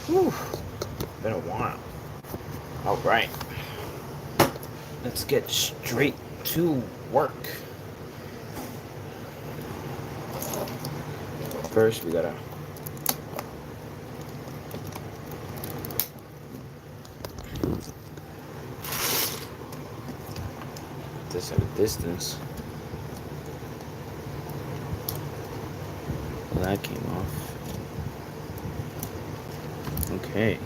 Whew, been a while. All right, let's get straight to work. First, we gotta put this at a distance. Well, that came off. Okay.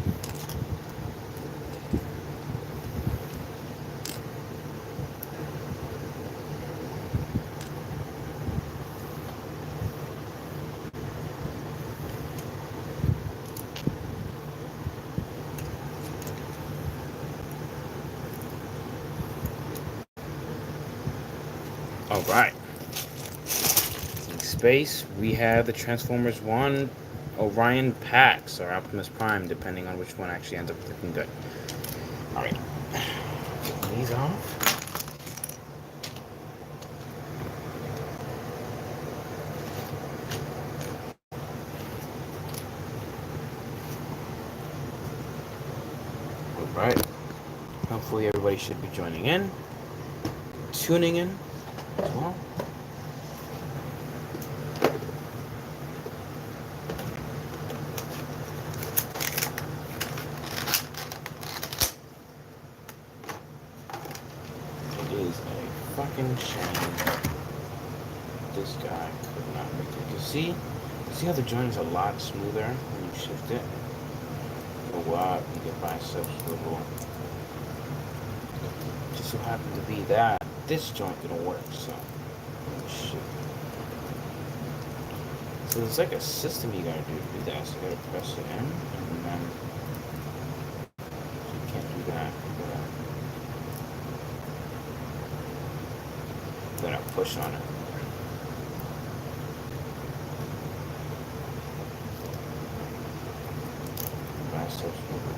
All right. In space, we have the Transformers One Orion Pax or Optimus Prime, depending on which one actually ends up looking good. All right. Get these off. All right. Hopefully, everybody should be joining in, tuning in as well. It is a fucking shame this guy could not make it. You see how the joint is a lot smoother when you shift it? Go up and get bicep swivel. Just so happened to be that this joint gonna work, so shit. So there's like a system you gotta do that. So you gotta press it in and then you can't do that. You gotta push on it. Bicep swivel.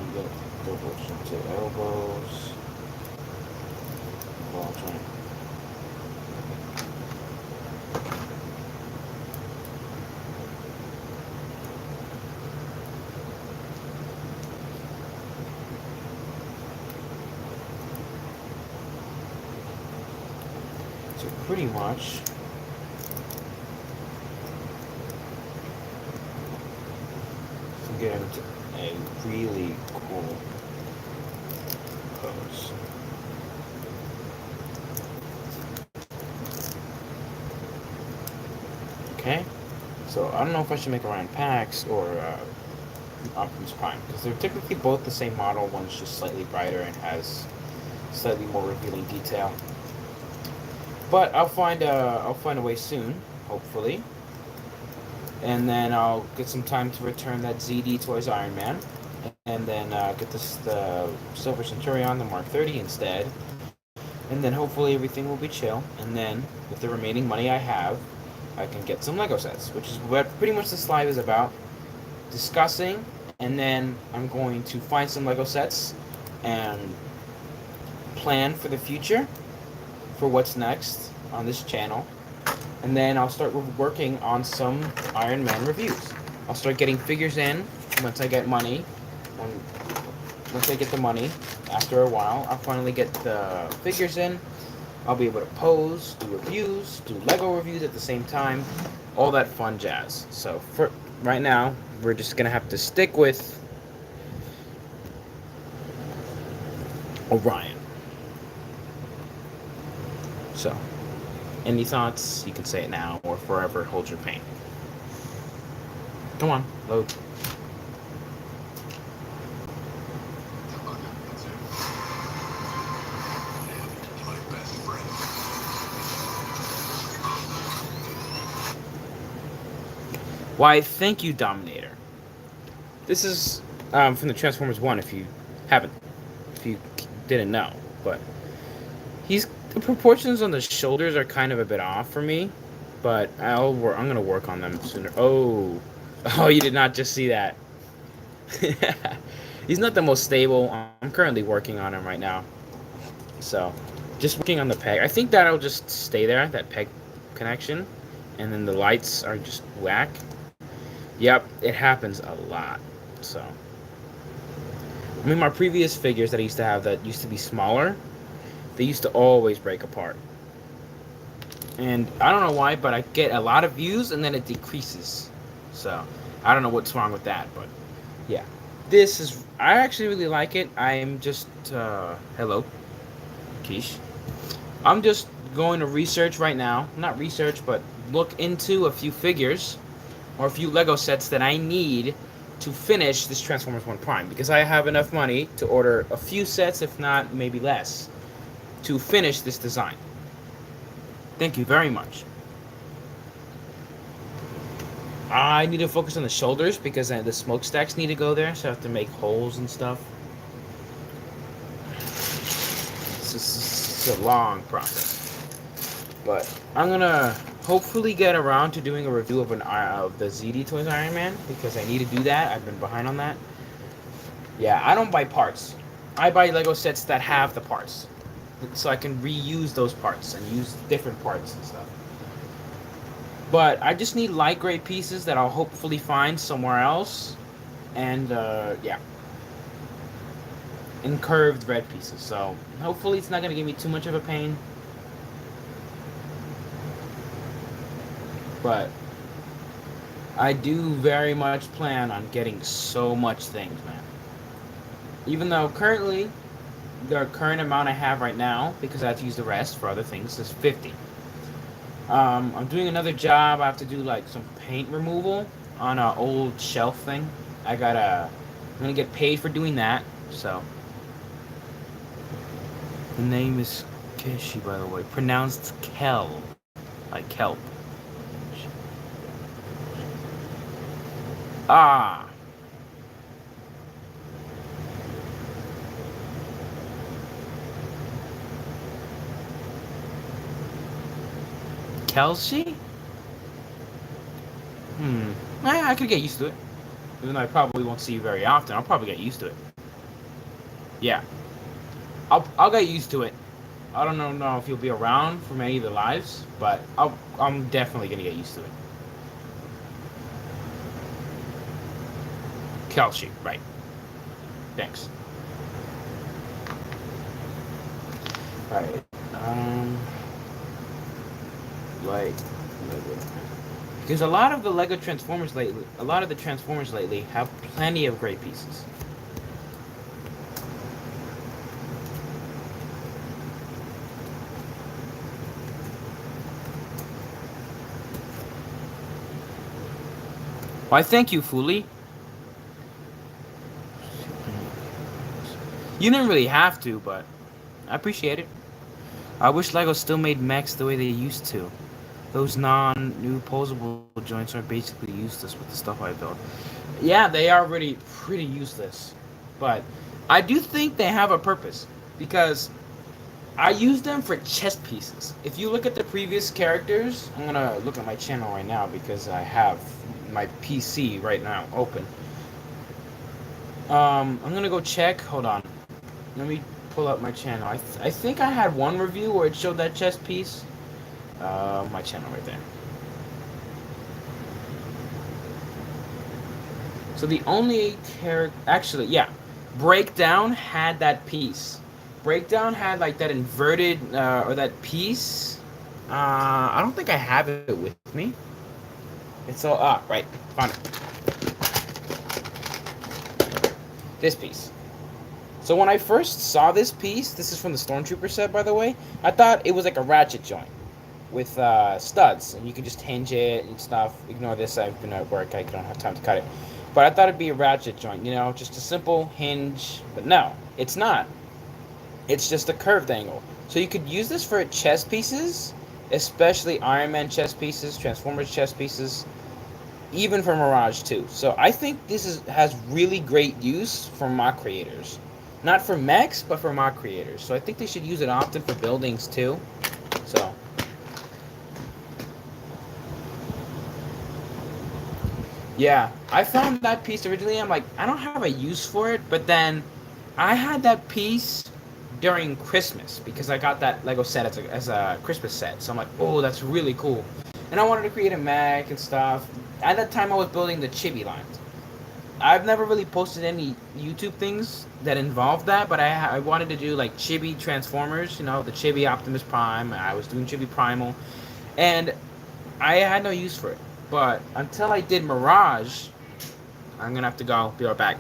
You get double chin to elbows. Ball joint. So pretty much get into a really cool pose. Okay, so I don't know if I should make Orion Pax or Optimus Prime because they're typically both the same model. One's just slightly brighter and has slightly more revealing detail. But I'll find a way soon, hopefully. And then I'll get some time to return that ZD Toys Iron Man, and then get the Silver Centurion, the Mark 30 instead, and then hopefully everything will be chill. And then with the remaining money I have, I can get some Lego sets, which is what pretty much this live is about, discussing. And then I'm going to find some Lego sets and plan for the future, for what's next on this channel. And then I'll start working on some Iron Man reviews. I'll start getting figures in once I get money. Once I get the money, after a while, I'll finally get the figures in. I'll be able to pose, do reviews, do Lego reviews at the same time, all that fun jazz. So for right now, we're just gonna have to stick with Orion. So, any thoughts? You can say it now or forever hold your pain. Come on, load. Why, thank you, Dominator. This is from the Transformers 1, if you didn't know. But the proportions on the shoulders are kind of a bit off for me. But I'm going to work on them sooner. Oh, you did not just see that. He's not the most stable. I'm currently working on him right now. So, just working on the peg. I think that'll just stay there, that peg connection. And then the lights are just whack. Yep, it happens a lot. So, I mean, my previous figures that I used to have that used to be smaller, they used to always break apart. And I don't know why, but I get a lot of views and then it decreases. So, I don't know what's wrong with that, but yeah. This is, I actually really like it. I'm just, hello, Keish. I'm just going to research right now. Not research, but look into a few figures or a few Lego sets that I need to finish this Transformers 1 Prime. Because I have enough money to order a few sets, if not maybe less, to finish this design. Thank you very much. I need to focus on the shoulders because the smokestacks need to go there, so I have to make holes and stuff. It's a long process. But I'm gonna hopefully get around to doing a review of the ZD Toys Iron Man because I need to do that. I've been behind on that. Yeah, I don't buy parts. I buy Lego sets that have the parts, so I can reuse those parts and use different parts and stuff. But I just need light gray pieces that I'll hopefully find somewhere else, and yeah, and curved red pieces. So hopefully it's not gonna give me too much of a pain. But I do very much plan on getting so much things, man. Even though currently, the current amount I have right now, because I have to use the rest for other things, is 50. I'm doing another job. I have to do like some paint removal on an old shelf thing. I'm gonna get paid for doing that. So the name is Kishi, by the way, pronounced Kel, like kelp. Ah. Kelsey? I could get used to it. Even though I probably won't see you very often, I'll probably get used to it. Yeah. I'll get used to it. I don't know if you'll be around for many of the lives, but I'm definitely gonna get used to it. Kelsey, right. Thanks. Alright. Like, because a lot of the Transformers lately have plenty of great pieces. Why, thank you, Fooly. You didn't really have to, but I appreciate it. I wish LEGO still made mechs the way they used to. Those new posable joints are basically useless with the stuff I built. Yeah, they are really pretty useless. But I do think they have a purpose. Because I use them for chest pieces. If you look at the previous characters, I'm going to look at my channel right now because I have my PC right now open. I'm going to go check. Hold on. Let me pull up my channel. I think I had one review where it showed that chest piece. My channel right there. So the only character, actually, yeah, Breakdown had that piece. Breakdown had like that inverted or that piece. I don't think I have it with me. It's all right. Found it. This piece. So when I first saw this piece, this is from the Stormtrooper set, by the way. I thought it was like a ratchet joint with studs, and you can just hinge it and stuff. Ignore this, I've been at work, I don't have time to cut it. But I thought it'd be a ratchet joint, you know, just a simple hinge. But no, it's not. It's just a curved angle. So you could use this for chest pieces, especially Iron Man chest pieces, Transformers chest pieces, even for Mirage 2. So I think this has really great use for mod creators. Not for mechs, but for mod creators. So I think they should use it often for buildings too. So yeah, I found that piece originally. I'm like, I don't have a use for it, but then I had that piece during Christmas because I got that Lego set as a Christmas set. So I'm like, oh, that's really cool. And I wanted to create a mech and stuff. At that time, I was building the Chibi line. I've never really posted any YouTube things that involve that, but I wanted to do like Chibi Transformers, you know, the Chibi Optimus Prime. I was doing Chibi Primal, and I had no use for it. But until I did Mirage, I'm gonna have to go. Be right back.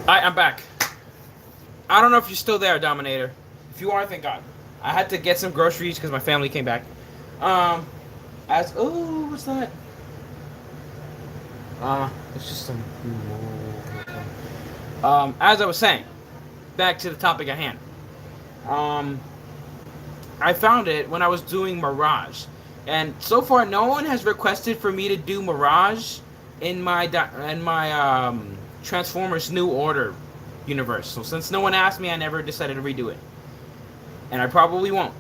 I'm back. I don't know if you're still there, Dominator. If you are, thank God. I had to get some groceries because my family came back. Um, what's that? It's just some. As I was saying, back to the topic at hand. Um, I found it when I was doing Mirage, and so far no one has requested for me to do Mirage in my Transformers New Order universe. So since no one asked me, I never decided to redo it, and I probably won't.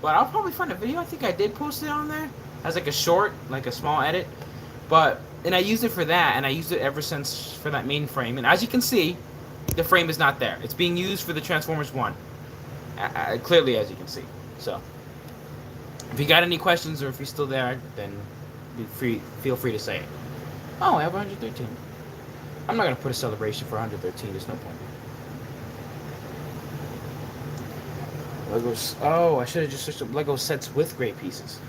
But I'll probably find a video. I think I did post it on there as like a short, like a small edit. But and I used it for that, and I used it ever since for that main frame. And as you can see, the frame is not there. It's being used for the Transformers One, clearly as you can see. So, if you got any questions or if you're still there, then feel free to say it. Oh, I have 113. I'm not gonna put a celebration for 113. There's no point. Legos. Oh, I should have just switched up Lego sets with gray pieces.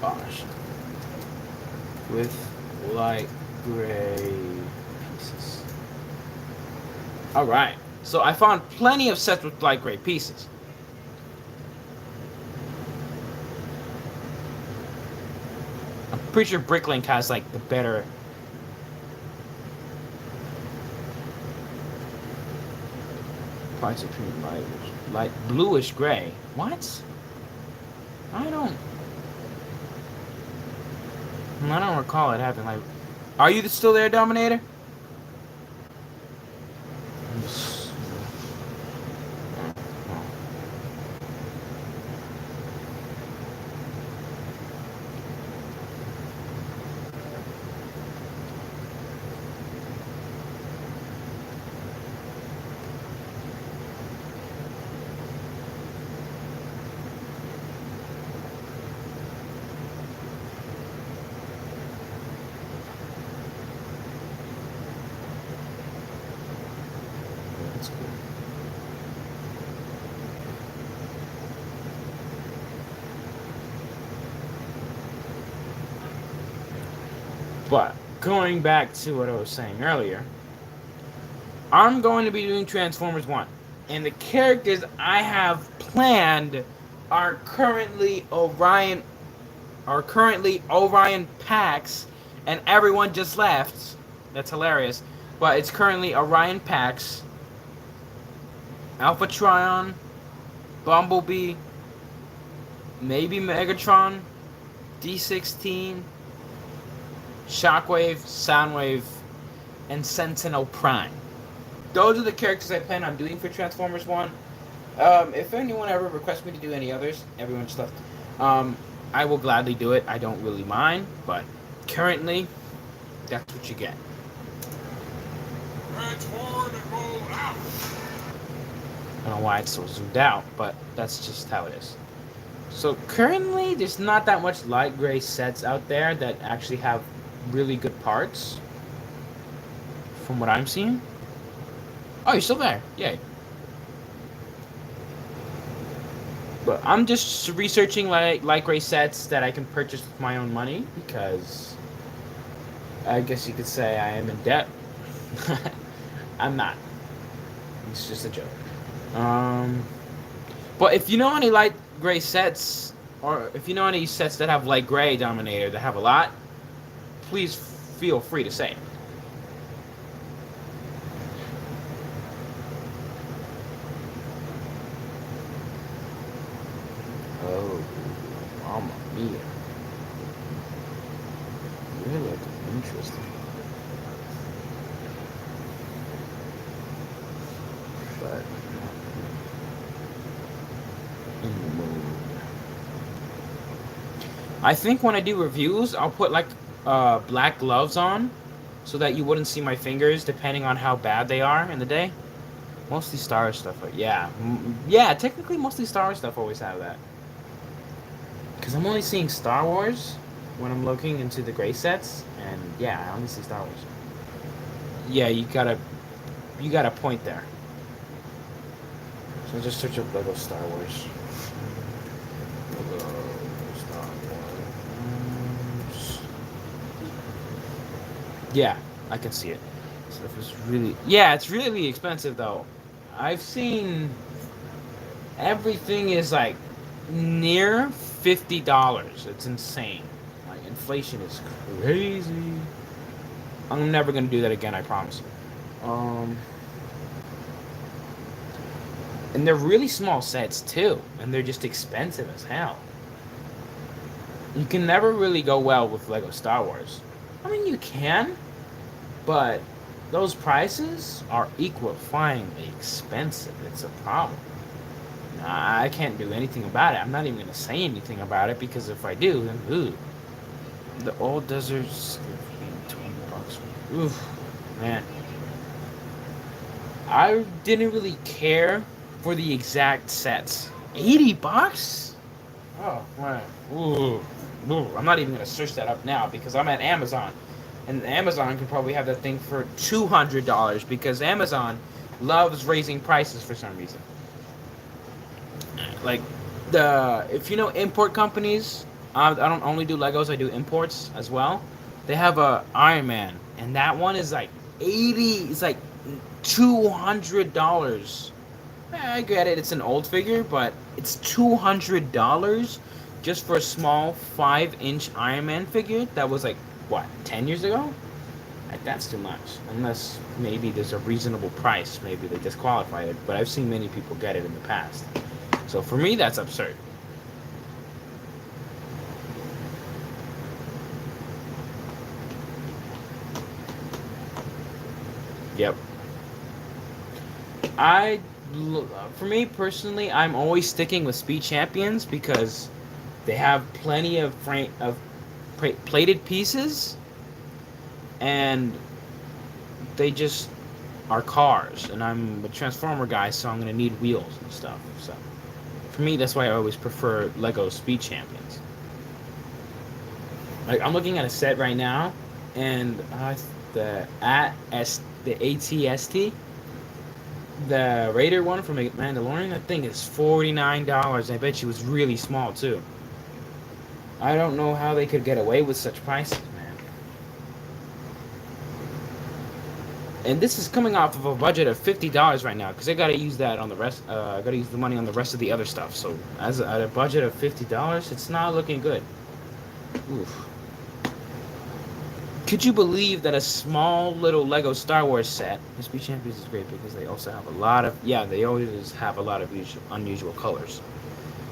Gosh. With light gray pieces. Alright. So I found plenty of sets with light gray pieces. I'm pretty sure Bricklink has like the better. Parts of premium light. Like bluish gray. What? I don't. I don't recall it happening. Like, are you still there, Dominator? That's cool. But going back to what I was saying earlier, I'm going to be doing Transformers 1. And the characters I have planned are currently Orion Pax, and everyone just left. That's hilarious. But it's currently Orion Pax, Alpha Trion, Bumblebee, maybe Megatron, D16, Shockwave, Soundwave, and Sentinel Prime. Those are the characters I plan on doing for Transformers 1. If anyone ever requests me to do any others, everyone just left. I will gladly do it. I don't really mind, but currently, that's what you get. Transform and roll out. I don't know why it's so zoomed out, but that's just how it is. So currently, there's not that much light gray sets out there that actually have really good parts, from what I'm seeing. Oh, you're still there. Yay. But I'm just researching light gray sets that I can purchase with my own money, because I guess you could say I am in debt. I'm not. It's just a joke. But if you know any light gray sets, or if you know any sets that have light gray Dominator that have a lot, please feel free to say it. Oh, Mamma Mia. Really interesting. But in the mood. I think when I do reviews, I'll put like black gloves on, so that you wouldn't see my fingers, depending on how bad they are in the day. Mostly Star Wars stuff, but yeah, technically mostly Star Wars stuff always have that. Because I'm only seeing Star Wars when I'm looking into the gray sets, and yeah, I only see Star Wars. Yeah, you got a point there. So just search up Lego Star Wars. Lego Star Wars. Yeah, I can see it. Stuff is really, yeah, it's really expensive though. I've seen everything is like near $50. It's insane. Like, inflation is crazy. I'm never gonna do that again, I promise. And they're really small sets too, and they're just expensive as hell. You can never really go well with Lego Star Wars. I mean, you can, but those prices are equifyingly expensive. It's a problem. I can't do anything about it. I'm not even going to say anything about it, because if I do, then ooh. The old deserts, $20. Oof, man. I didn't really care for the exact sets. $80? Oh, man. Ooh. Ooh. I'm not even going to search that up now, because I'm at Amazon. And Amazon can probably have that thing for $200, because Amazon loves raising prices for some reason. Like, if you know import companies, I don't only do Legos, I do imports as well. They have a Iron Man, and that one is like it's like $200. I get it, it's an old figure, but it's $200 just for a small 5-inch Iron Man figure that was like, what, 10 years ago? Like, that's too much. Unless maybe there's a reasonable price, maybe they disqualify it. But I've seen many people get it in the past. So for me, that's absurd. Yep. I, for me personally, I'm always sticking with Speed Champions because they have plenty of plated pieces, and they just are cars. And I'm a Transformer guy, so I'm gonna need wheels and stuff. So for me, that's why I always prefer Lego Speed Champions. Like, I'm looking at a set right now, and the ATST, the Raider one from Mandalorian, that thing is $49. I bet you it was really small too. I don't know how they could get away with such prices, man. And this is coming off of a budget of $50 right now, because I gotta use that on the rest. I gotta use the money on the rest of the other stuff. So as a budget of $50, it's not looking good. Oof. Could you believe that a small little Lego Star Wars set, the Speed Champions is great because they also have a lot of, they always have a lot of unusual colors.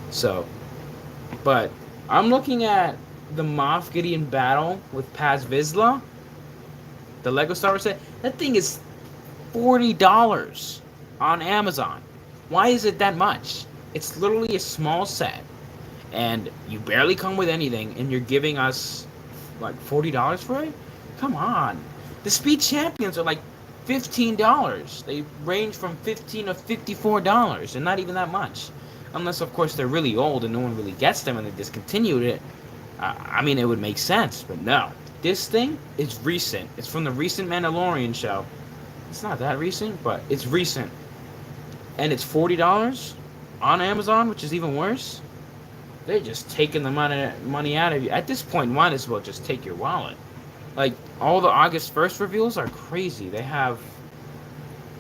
So, but I'm looking at the Moff Gideon battle with Paz Vizsla, the Lego Star Wars set. That thing is $40 on Amazon. Why is it that much? It's literally a small set, and you barely come with anything, and you're giving us like $40 for it? Come on. The Speed Champions are like $15. They range from $15 to $54, and not even that much. Unless, of course, they're really old and no one really gets them and they discontinued it. I mean, it would make sense, but no. This thing is recent. It's from the recent Mandalorian show. It's not that recent, but it's recent. And it's $40 on Amazon, which is even worse. They're just taking the money out of you. At this point, might as well just take your wallet. Like, all the August 1st reveals are crazy. They have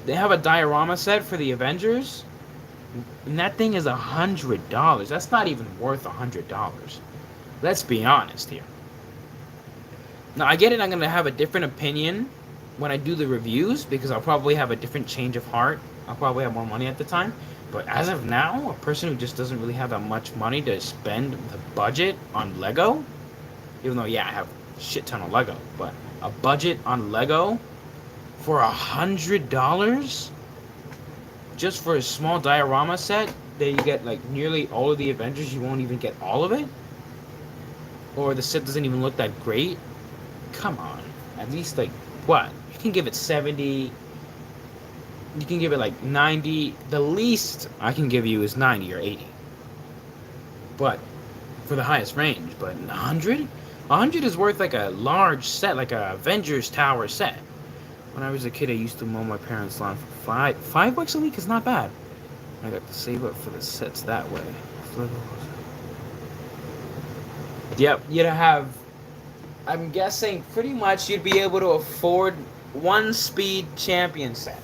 a diorama set for the Avengers, and that thing is $100. That's not even worth $100. Let's be honest here. Now, I get it, I'm going to have a different opinion when I do the reviews, because I'll probably have a different change of heart. I'll probably have more money at the time. But as of now, a person who just doesn't really have that much money to spend the budget on Lego, even though, I have a shit ton of Lego, but a budget on Lego for $100 just for a small diorama set that you get like nearly all of the Avengers, you won't even get all of it, or the set doesn't even look that great. Come on, at least like what? You can give it 70. You can give it like 90. The least I can give you is 90 or 80. But for the highest range, but 100? 100 is worth like a large set, like a Avengers Tower set. When I was a kid, I used to mow my parents' lawn for $5 a week is not bad. I got to save up for the sets that way. Yep, you'd have, I'm guessing pretty much you'd be able to afford one Speed Champion set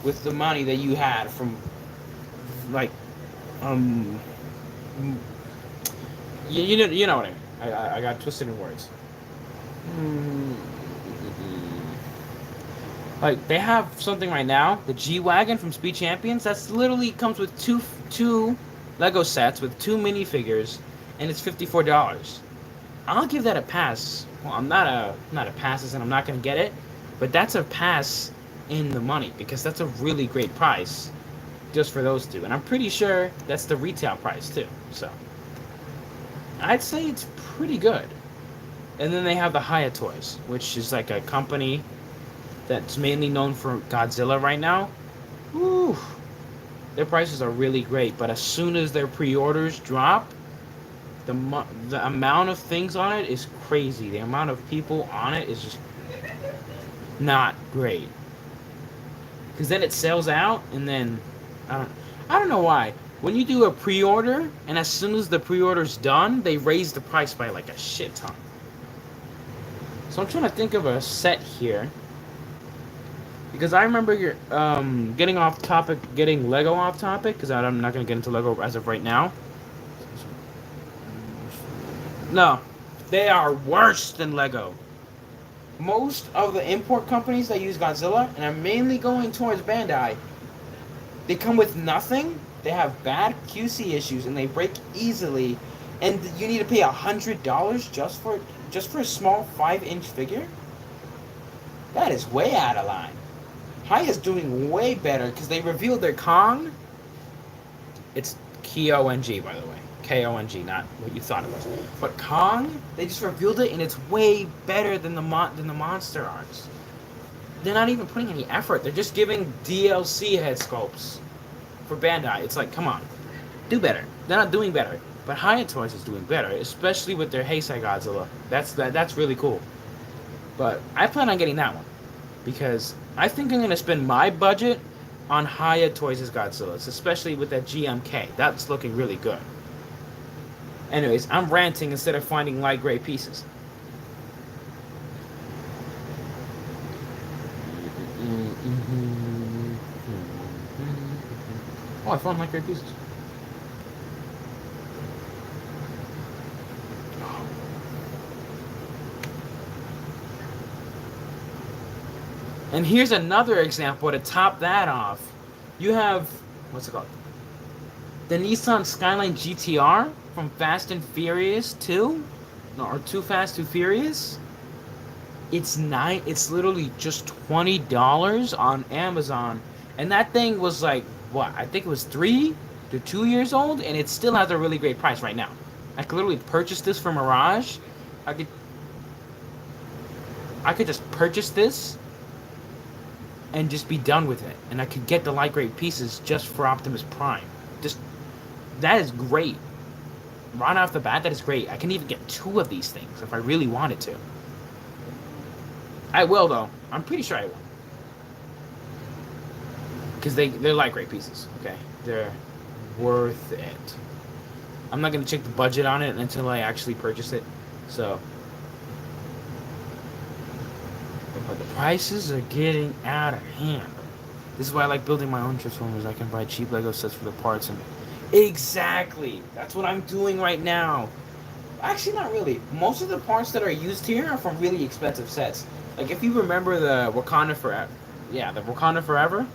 with the money that you had from, like, you know what I mean. I got twisted in words. Like, they have something right now, the G-Wagon from Speed Champions, that's literally comes with two Lego sets with 2 minifigures, and it's $54. I'll give that a pass. Well, I'm not a pass, and I'm not gonna get it, but that's a pass in the money, because that's a really great price just for those two, and I'm pretty sure that's the retail price too. So I'd say it's pretty good. And then they have the Hiya Toys, which is like a company that's mainly known for Godzilla right now. Ooh, their prices are really great, but as soon as their pre-orders drop, the amount of things on it is crazy. The amount of people on it is just not great. Because then it sells out, and then I don't know why. When you do a pre-order, and as soon as the pre-order's done, they raise the price by like a shit ton. So I'm trying to think of a set here, because I remember getting off topic, getting Lego off topic, because I'm not going to get into Lego as of right now. No, they are worse than Lego. most of the import companies that use Godzilla, and I'm mainly going towards Bandai, they come with nothing. They have bad QC issues, and they break easily. And you need to pay $100 just for a small 5-inch figure. That is way out of line. Hiya's doing way better because they revealed their Kong. It's Kong, by the way. Kong, not what you thought it was. But Kong, they just revealed it, and it's way better than the monster arts. They're not even putting any effort. They're just giving DLC head sculpts for Bandai. It's like, come on, do better. They're not doing better. But Hiya Toys is doing better, especially with their Heisei Godzilla. That's really cool. But I plan on getting that one because I think I'm gonna spend my budget on Hiya Toys' Godzillas, especially with that GMK. That's looking really good. Anyways, I'm ranting instead of finding light gray pieces. Oh, I found light gray pieces. And here's another example to top that off. You have, what's it called? The Nissan Skyline GTR from Fast and Furious 2? No, or Too Fast, Too Furious? It's literally just $20 on Amazon. And that thing was like, what? I think it was 3 to 2 years old, and it still has a really great price right now. I could literally purchase this from Mirage. I could just purchase this and just be done with it. And I could get the light gray pieces just for Optimus Prime. That is great. Right off the bat, that is great. I can even get 2 of these things if I really wanted to. I will, though. I'm pretty sure I will. Because they're light gray pieces, okay? They're worth it. I'm not going to check the budget on it until I actually purchase it. So. But the prices are getting out of hand. This is why I like building my own Transformers. I can buy cheap Lego sets for the parts and... Exactly! That's what I'm doing right now. Actually, not really. Most of the parts that are used here are from really expensive sets. Like, if you remember the Wakanda Forever... Yeah, the Wakanda Forever.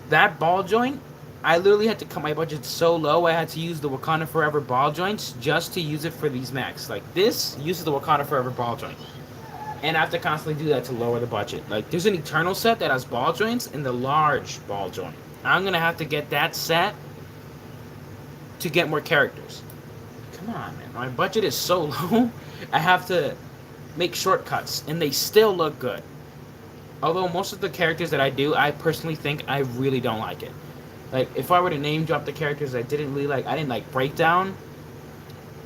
That ball joint, I literally had to cut my budget so low, I had to use the Wakanda Forever ball joints just to use it for these mechs. Like, this uses the Wakanda Forever ball joint. And I have to constantly do that to lower the budget. Like, there's an Eternal set that has ball joints and the large ball joint. I'm going to have to get that set to get more characters. Come on, man. My budget is so low, I have to make shortcuts. And they still look good. Although most of the characters that I do, I personally think I really don't like it. Like, if I were to name drop the characters I didn't really like, I didn't like Breakdown.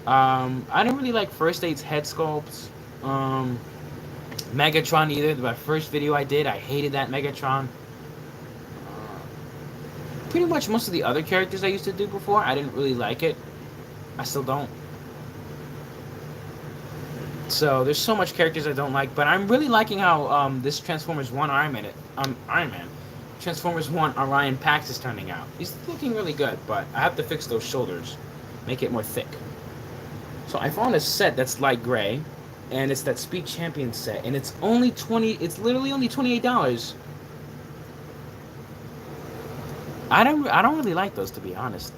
I didn't really like First Aid's head sculpts. Megatron either. My first video I did, I hated that Megatron. Pretty much most of the other characters I used to do before, I didn't really like it. I still don't. So there's so much characters I don't like, but I'm really liking how this Transformers 1 Iron Man, Transformers 1 Orion Pax is turning out. He's looking really good, but I have to fix those shoulders, make it more thick. So I found a set that's light gray, and it's that Speed Champion set, and it's literally only $28. I don't really like those, to be honest.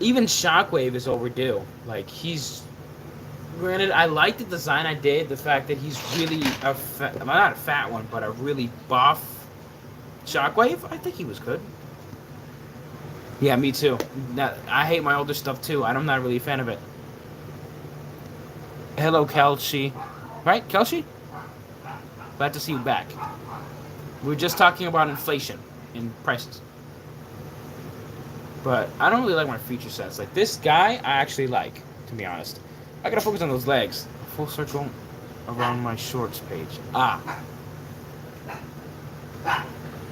Even Shockwave is overdue. Like, granted, I like the design I did, the fact that he's really not a fat one, but a really buff Shockwave. I think he was good. Yeah, me too. I hate my older stuff too. I'm not really a fan of it. Hello, Kelshi. Right, Kelshi? Glad to see you back. We were just talking about inflation and prices. But I don't really like my feature sets. Like, this guy, I actually like, to be honest. I gotta focus on those legs. Full circle around my shorts page.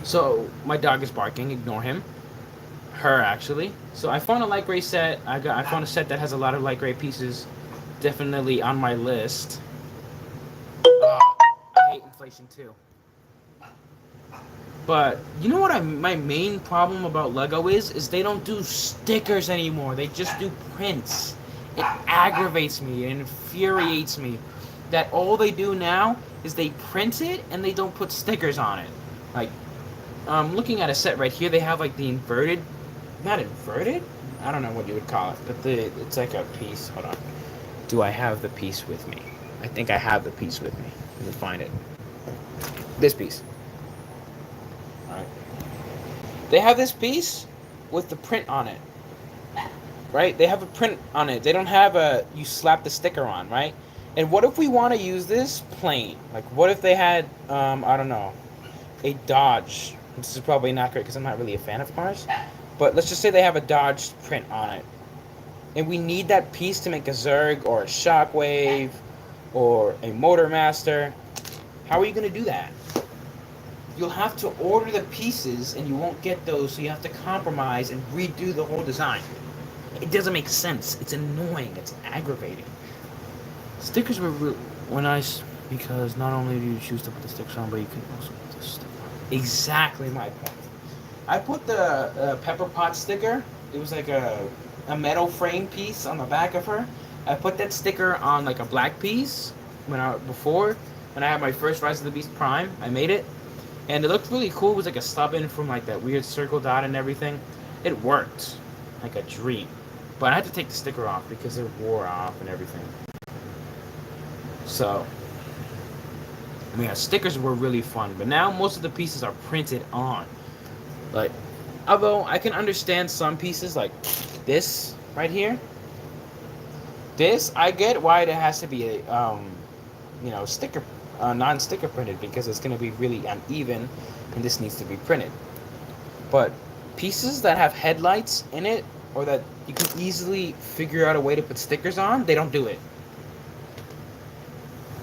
So, my dog is barking. Ignore him. Her, actually. So, I found a light gray set. I found a set that has a lot of light gray pieces. Definitely on my list. I hate inflation too. But you know what my main problem about Lego is they don't do stickers anymore. They just do prints. It aggravates me. It infuriates me. that all they do now is they print it and they don't put stickers on it. Like, looking at a set right here, they have like the inverted, not inverted? I don't know what you would call it, but it's like a piece. Hold on. Do I have the piece with me? I think I have the piece with me. Let me find it. This piece. Alright. They have this piece with the print on it. Right? They have a print on it. They don't have a, you slap the sticker on, right? And what if we want to use this plain? Like, what if they had, I don't know, a Dodge? This is probably not great because I'm not really a fan of cars. But let's just say they have a Dodge print on it. And we need that piece to make a Zerg or a Shockwave or a Motormaster. How are you going to do that? You'll have to order the pieces and you won't get those, so you have to compromise and redo the whole design. It doesn't make sense. It's annoying. It's aggravating. Stickers were nice because not only do you choose to put the stickers on, but you can also put the sticker on. Exactly my point. I put the Pepper Pot sticker. It was like a metal frame piece on the back of her. I put that sticker on like a black piece when I had my first Rise of the Beast Prime. I made it, and it looked really cool. It was like a stub-in from like that weird circle dot and everything. It worked like a dream, but I had to take the sticker off because it wore off and everything. So, I mean, stickers were really fun, but now most of the pieces are printed on. Like, although I can understand some pieces like this right here. This, I get why it has to be a, sticker, non-sticker printed, because it's going to be really uneven, and this needs to be printed. But pieces that have headlights in it, or that you can easily figure out a way to put stickers on, they don't do it.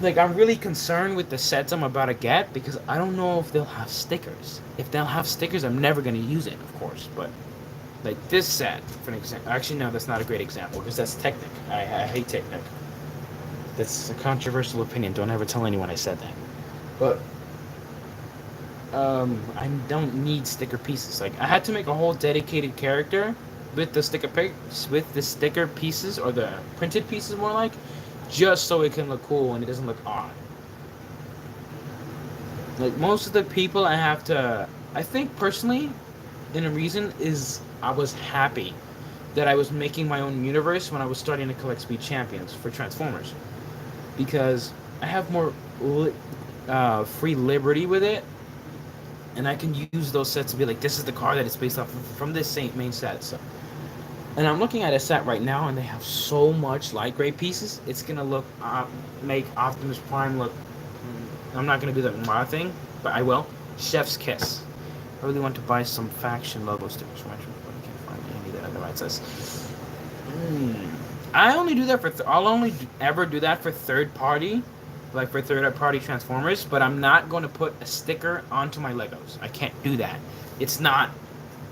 Like, I'm really concerned with the sets I'm about to get, because I don't know if they'll have stickers. If they'll have stickers, I'm never going to use it, of course, but like this set, for an example. Actually, no, that's not a great example, because that's Technic. I hate Technic. That's a controversial opinion. Don't ever tell anyone I said that. But I don't need sticker pieces. Like, I had to make a whole dedicated character with the sticker pieces, or the printed pieces more like, just so it can look cool and it doesn't look odd. Like, most of the people I think personally, and the reason is I was happy that I was making my own universe when I was starting to collect Speed Champions for Transformers, because I have more free liberty with it, and I can use those sets to be like, this is the car that it's based off from this main set. So, and I'm looking at a set right now, and they have so much light gray pieces. It's gonna make Optimus Prime look. I'm not gonna do that my thing, but I will. Chef's Kiss. I really want to buy some faction logo stickers from Metro, but I can't find any that otherwise says. I only do that I'll only ever do that for third party Transformers, but I'm not going to put a sticker onto my Legos. I can't do that. It's not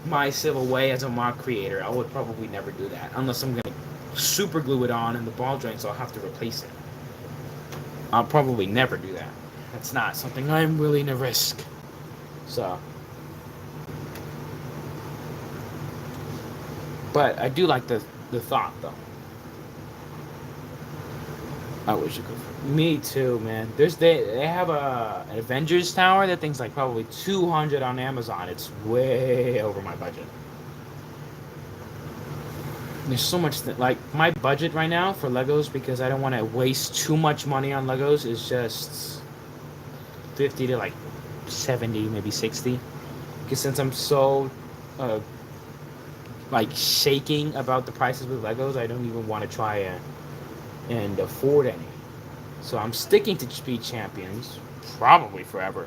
my civil way as a mod creator. I would probably never do that unless I'm going to super glue it on and the ball joint, so I'll have to replace it. I'll probably never do that. That's not something I'm willing to risk. So, but I do like the thought, though. I wish you could. Me too, man. They have an Avengers tower that thing's like probably $200 on Amazon. It's way over my budget. There's so much like my budget right now for Legos, because I don't want to waste too much money on Legos, is just 50 to like 70, maybe 60. Because since I'm so like shaking about the prices with Legos, I don't even want to try and afford any. So I'm sticking to Speed Champions probably forever.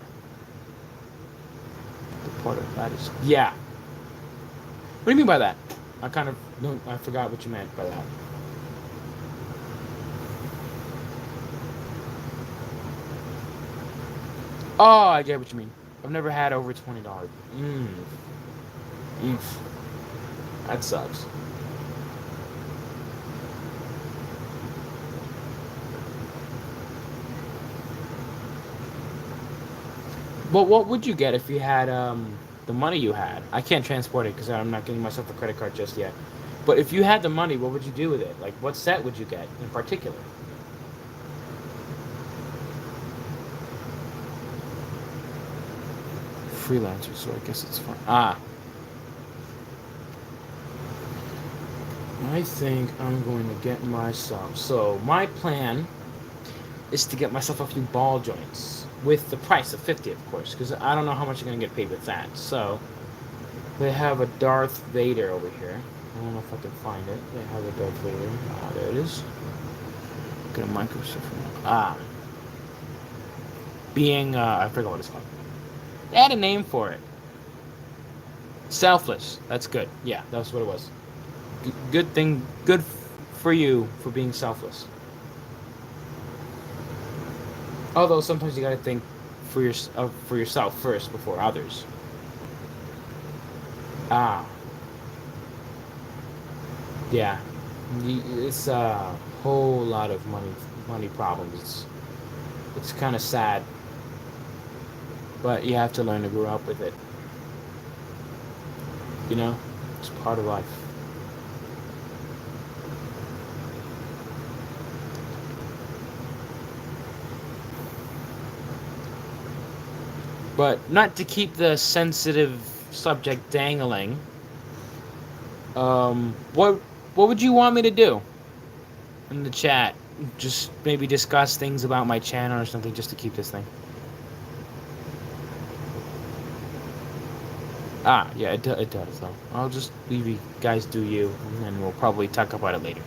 The part of that is, yeah. What do you mean by that? I forgot what you meant by that. Oh, I get what you mean. I've never had over $20. That sucks. But what would you get if you had the money you had? I can't transport it because I'm not getting myself a credit card just yet. But if you had the money, what would you do with it? Like, what set would you get in particular? freelancer, so I guess it's fine. Ah. I think I'm going to get myself... So, my plan is to get myself a few ball joints. With the price of 50, of course. Because I don't know how much you're going to get paid with that. So, they have a Darth Vader over here. I don't know if I can find it. They have a Darth Vader. Ah, there it is. Get a Microsoft. Ah. Being, I forgot what it's called. They had a name for it. Selfless. That's good. Yeah, that's what it was. Good thing. Good for you for being selfless. Although sometimes you gotta think for yourself first before others. Ah. Yeah. It's a whole lot of money problems. It's kind of sad. But you have to learn to grow up with it. You know? It's part of life. But not to keep the sensitive subject dangling. What would you want me to do in the chat? Just maybe discuss things about my channel or something, just to keep this thing. Ah, yeah, it does though. I'll just leave you guys do you, and then we'll probably talk about it later.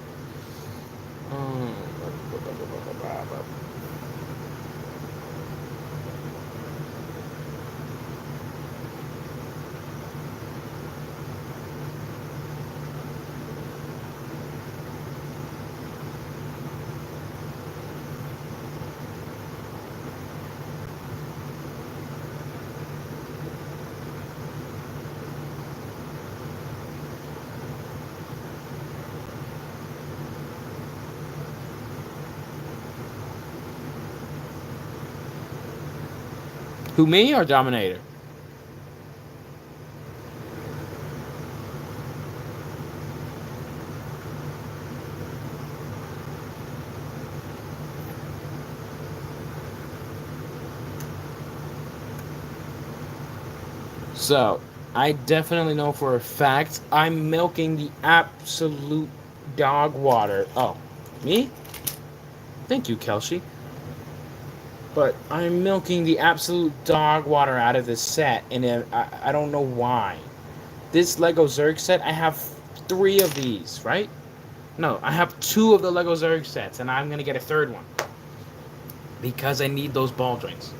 Who, me or Dominator? So, I definitely know for a fact I'm milking the absolute dog water. Oh, me? Thank you, Kelshi. But I'm milking the absolute dog water out of this set, and I don't know why. This Lego Zurg set, I have 3 of these, right? No, I have 2 of the Lego Zurg sets, and I'm going to get a 3rd one. Because I need those ball joints.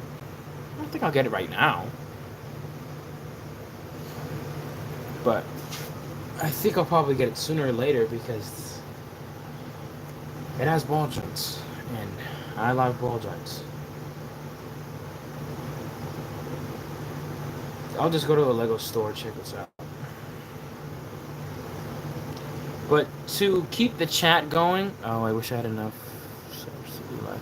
I don't think I'll get it right now. But I think I'll probably get it sooner or later because it has ball joints. And I love ball joints. I'll just go to a Lego store, check this out. But to keep the chat going, oh, I wish I had enough subs to do live.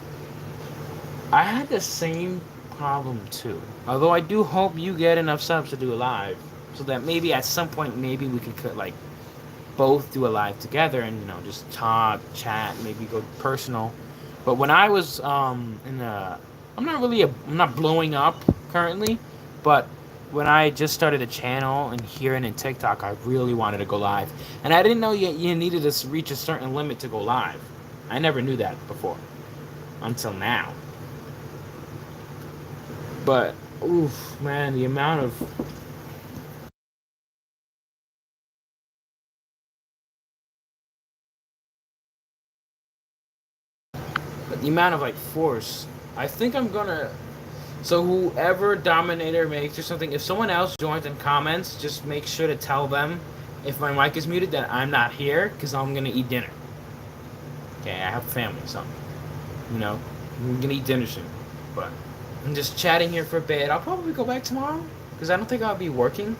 I had the same problem too. Although I do hope you get enough subs to do a live, so that maybe at some point maybe we could like both do a live together and just talk, chat, maybe go personal. But when I was I'm not blowing up currently, but when I just started a channel and here and in TikTok, I really wanted to go live. And I didn't know you needed to reach a certain limit to go live. I never knew that before. Until now. But, oof, man, the amount of... like, force. I think I'm gonna... So whoever Dominator makes or something, if someone else joins and comments, just make sure to tell them if my mic is muted that I'm not here, because I'm going to eat dinner. Okay, I have family, so, I'm going to eat dinner soon. But I'm just chatting here for a bit. I'll probably go back tomorrow, because I don't think I'll be working.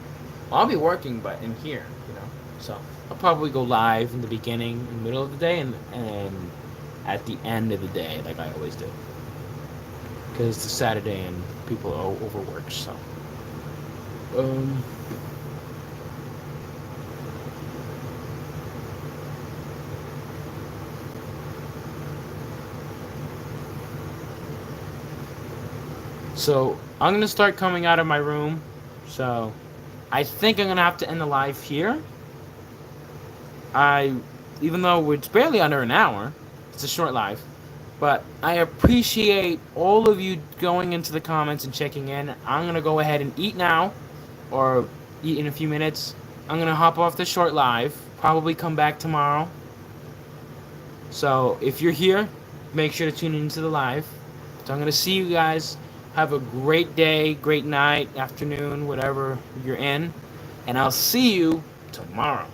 Well, I'll be working, but in here, So I'll probably go live in the beginning, in the middle of the day, and at the end of the day, like I always do. Because it's a Saturday and people are overworked, so. So, I'm going to start coming out of my room So I think I'm gonna have to end the live here. Even though it's barely under an hour, it's a short live. But I appreciate all of you going into the comments and checking in. I'm gonna go ahead and eat now, or eat in a few minutes. I'm gonna hop off the short live. Probably come back tomorrow. So if you're here, make sure to tune into the live. So I'm gonna see you guys. Have a great day, great night, afternoon, whatever you're in, and I'll see you tomorrow.